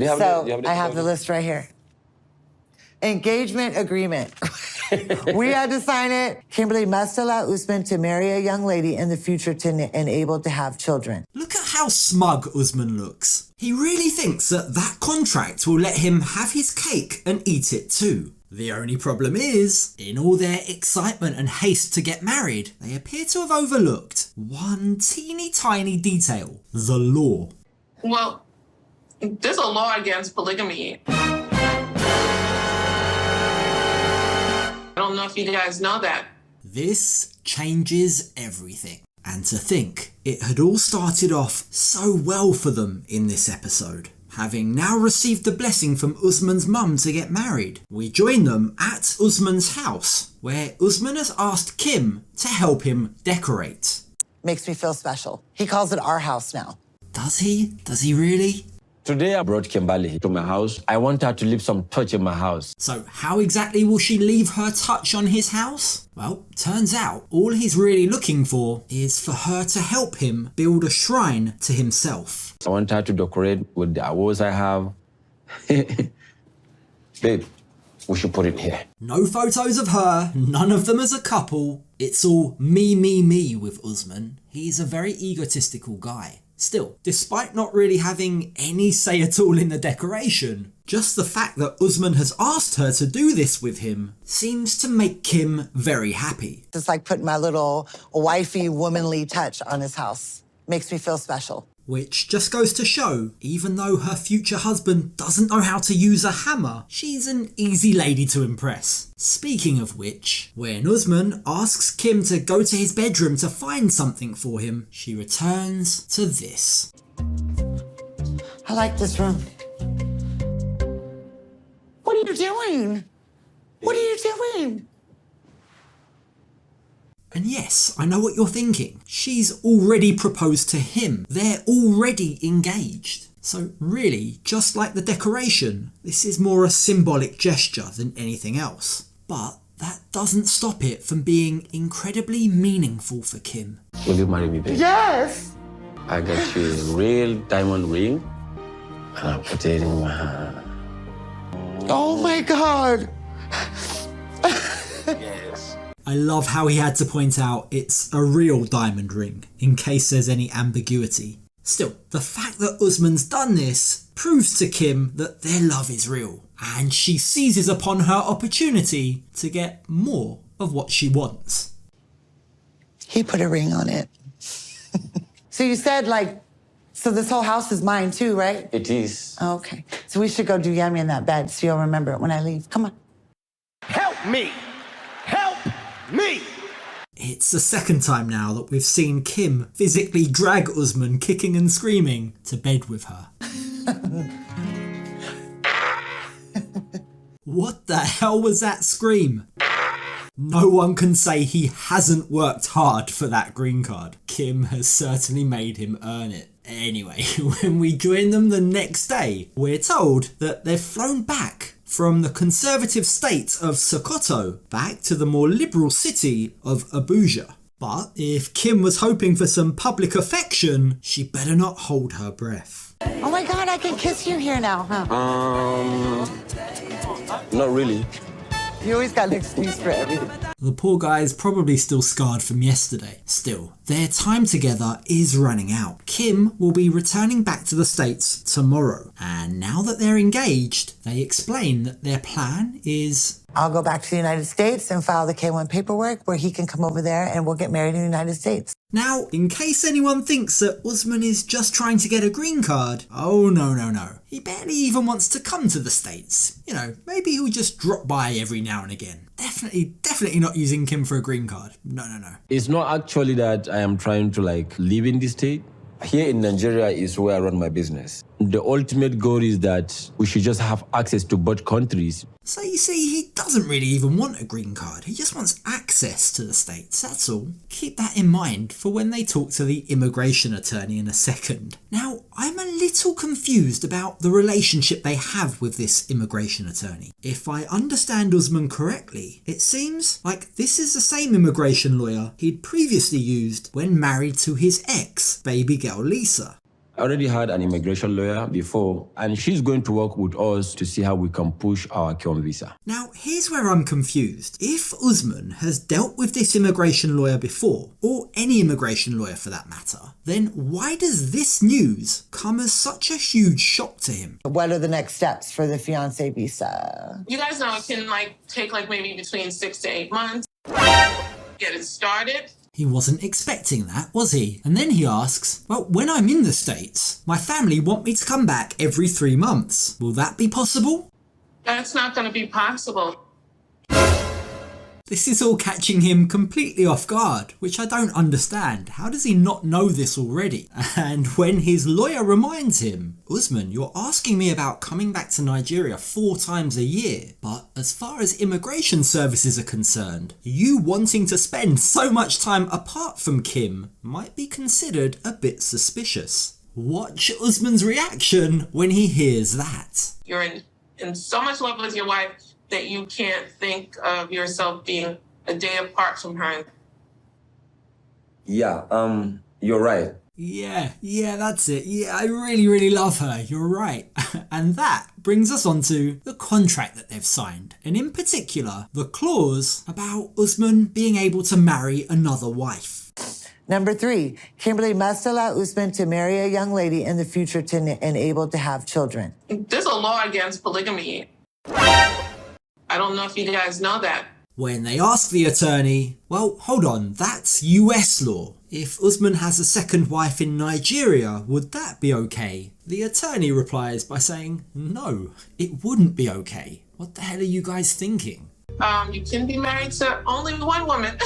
I have the list right here. Engagement agreement. We had to sign it. Kimbaaaly must allow Usman to marry a young lady in the future to enable to have children. Look at how smug Usman looks. He really thinks that that contract will let him have his cake and eat it too. The only problem is, in all their excitement and haste to get married, they appear to have overlooked one teeny tiny detail: the law. Well, there's a law against polygamy. I don't know if you guys know that. This changes everything. And to think it had all started off so well for them in this episode. Having now received the blessing from Usman's mum to get married, we join them at Usman's house, where Usman has asked Kim to help him decorate. Makes me feel special. He calls it our house now. Does he? Does he really? Today I brought Kimbaaaly to my house. I want her to leave some touch in my house. So how exactly will she leave her touch on his house? Well, turns out all he's really looking for is for her to help him build a shrine to himself. I want her to decorate with the awards I have. Babe, we should put it here. No photos of her, none of them as a couple. It's all me with Usman. He's a very egotistical guy. Still, despite not really having any say at all in the decoration, just the fact that Usman has asked her to do this with him seems to make Kim very happy. It's like putting my little wifey, womanly touch on his house. Makes me feel special. Which just goes to show, even though her future husband doesn't know how to use a hammer, she's an easy lady to impress. Speaking of which, when Usman asks Kim to go to his bedroom to find something for him, she returns to this. I like this room. What are you doing? What are you doing? And yes, I know what you're thinking. She's already proposed to him. They're already engaged. So really, just like the decoration, this is more a symbolic gesture than anything else. But that doesn't stop it from being incredibly meaningful for Kim. Will you marry me, babe? Yes! I got you a real diamond ring, and I'll put it in my hand. Oh my God! Yes. I love how he had to point out it's a real diamond ring, in case there's any ambiguity. Still, the fact that Usman's done this proves to Kim that their love is real, and she seizes upon her opportunity to get more of what she wants. He put a ring on it. So you said, so this whole house is mine too, right? It is. Oh, okay. So we should go do yummy in that bed so you'll remember it when I leave. Come on. Help me! Help me! It's the second time now that we've seen Kim physically drag Usman kicking and screaming to bed with her. What the hell was that scream? No one can say he hasn't worked hard for that green card. Kim has certainly made him earn it. Anyway, when we join them the next day, we're told that they've flown back from the conservative state of Sokoto back to the more liberal city of Abuja. But if Kim was hoping for some public affection, she better not hold her breath. Oh my God, I can kiss you here now, huh? Not really. You always got an excuse for everything. The poor guy is probably still scarred from yesterday. Still, their time together is running out. Kim will be returning back to the States tomorrow. And now that they're engaged, they explain that their plan is... I'll go back to the United States and file the K-1 paperwork where he can come over there and we'll get married in the United States. Now, in case anyone thinks that Usman is just trying to get a green card, oh no. He barely even wants to come to the States. You know, maybe he'll just drop by every now and again. Definitely not using Kim for a green card. No. It's not actually that I am trying to live in the state. Here in Nigeria is where I run my business. The ultimate goal is that we should just have access to both countries. So you see, he doesn't really even want a green card. He just wants access to the States, that's all. Keep that in mind for when they talk to the immigration attorney in a second. Now, I'm a little confused about the relationship they have with this immigration attorney. If I understand Usman correctly, it seems like this is the same immigration lawyer he'd previously used when married to his ex, baby girl Lisa. I already had an immigration lawyer before, and she's going to work with us to see how we can push our K1 visa. Now, here's where I'm confused. If Usman has dealt with this immigration lawyer before, or any immigration lawyer for that matter, then why does this news come as such a huge shock to him? What are the next steps for the fiance visa? You guys know it can take maybe between 6 to 8 months. Get it started. He wasn't expecting that, was he? And then he asks, well, when I'm in the States, my family want me to come back every 3 months. Will that be possible? That's not going to be possible. This is all catching him completely off guard, which I don't understand. How does he not know this already? And when his lawyer reminds him, Usman, you're asking me about coming back to Nigeria 4 times a year, but as far as immigration services are concerned, you wanting to spend so much time apart from Kim might be considered a bit suspicious. Watch Usman's reaction when he hears that. You're in so much love with your wife that you can't think of yourself being a day apart from her. Yeah, you're right. Yeah, that's it. Yeah, I really love her. You're right. And that brings us on to the contract that they've signed. And in particular, the clause about Usman being able to marry another wife. Number 3, Kimberly must allow Usman to marry a young lady in the future and able to have children. There's a law against polygamy. I don't know if you guys know that. When they ask the attorney, well, hold on, that's US law. If Usman has a second wife in Nigeria, would that be okay? The attorney replies by saying, no, it wouldn't be okay. What the hell are you guys thinking? You can be married to only one woman.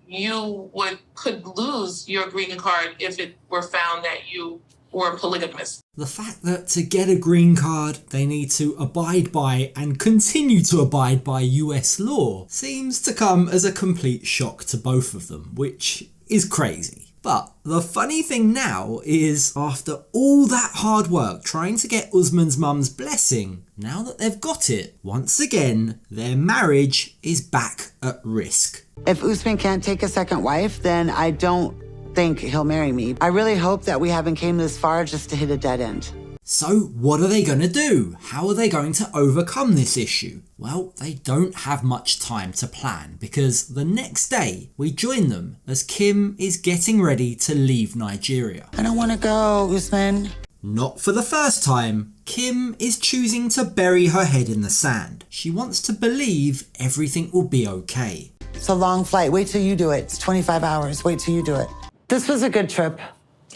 You could lose your green card if it were found that you were polygamous. The fact that to get a green card, they need to abide by and continue to abide by US law seems to come as a complete shock to both of them, which is crazy. But the funny thing now is, after all that hard work trying to get Usman's mum's blessing, now that they've got it, once again, their marriage is back at risk. If Usman can't take a second wife, then I don't think he'll marry me. I really hope that we haven't came this far just to hit a dead end. So what are they going to do? How are they going to overcome this issue? Well, they don't have much time to plan, because the next day we join them as Kim is getting ready to leave Nigeria. I don't want to go, Usman. Not for the first time, Kim is choosing to bury her head in the sand. She wants to believe everything will be okay. It's a long flight. Wait till you do it. It's 25 hours. Wait till you do it. This was a good trip.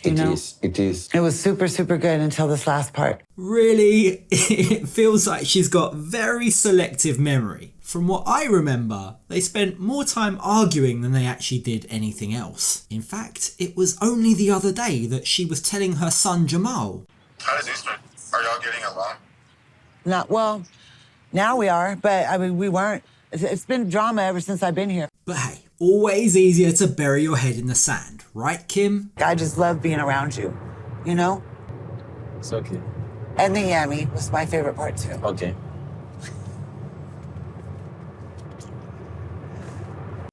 It is. It was super good until this last part. Really, it feels like she's got very selective memory. From what I remember, they spent more time arguing than they actually did anything else. In fact, it was only the other day that she was telling her son Jamal. How does Usman? Are y'all getting along? Not well. Now we are, but I mean we weren't. It's been drama ever since I've been here. But hey, always easier to bury your head in the sand, right, Kim? I just love being around you, you know? It's okay. And the yummy was my favorite part too. Okay.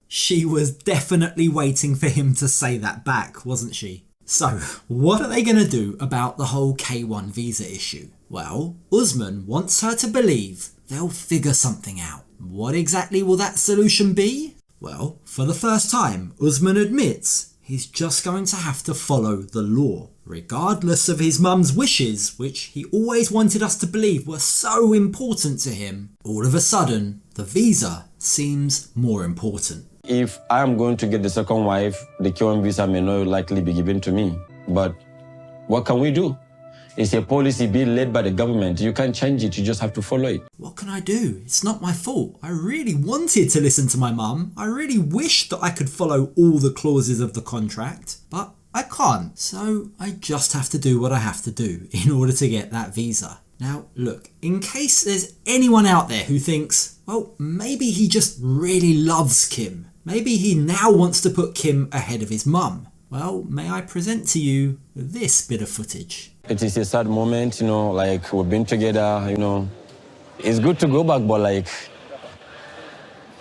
She was definitely waiting for him to say that back, wasn't she? So, what are they going to do about the whole K1 visa issue? Well, Usman wants her to believe they'll figure something out. What exactly will that solution be? Well, for the first time, Usman admits he's just going to have to follow the law, regardless of his mum's wishes, which he always wanted us to believe were so important to him. All of a sudden, the visa seems more important. If I am going to get the second wife, the K1 visa may not likely be given to me. But what can we do? It's a policy being led by the government. You can't change it, you just have to follow it. What can I do? It's not my fault. I really wanted to listen to my mum. I really wished that I could follow all the clauses of the contract, but I can't. So I just have to do what I have to do in order to get that visa. Now, look, in case there's anyone out there who thinks, well, maybe he just really loves Kim. Maybe he now wants to put Kim ahead of his mum. Well, may I present to you this bit of footage. It is a sad moment, you know, like we've been together, you know. It's good to go back, but like,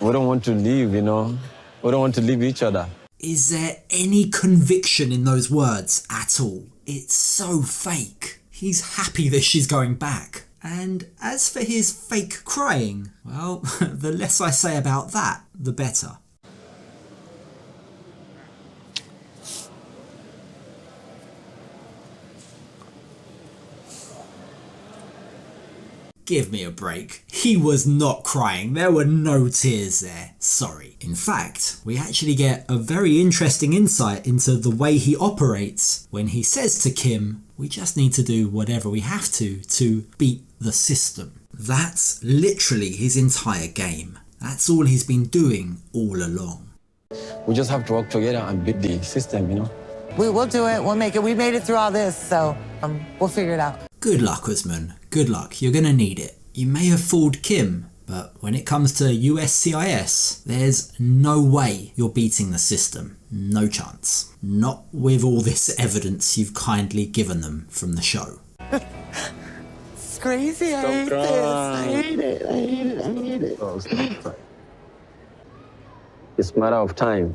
we don't want to leave, you know. We don't want to leave each other. Is there any conviction in those words at all? It's so fake. He's happy that she's going back. And as for his fake crying, well, the less I say about that, the better. Give me a break. He was not crying. There were no tears there. Sorry. In fact, we actually get a very interesting insight into the way he operates when he says to Kim, we just need to do whatever we have to beat the system. That's literally his entire game. That's all he's been doing all along. We just have to work together and beat the system, you know? We will do it. We'll make it. We made it through all this, so we'll figure it out. Good luck, Usman. Good luck. You're gonna need it. You may have fooled Kim, but when it comes to USCIS, there's no way you're beating the system. No chance. Not with all this evidence you've kindly given them from the show. It's crazy. I hate this. I hate it. I hate it. I hate it. It's a matter of time.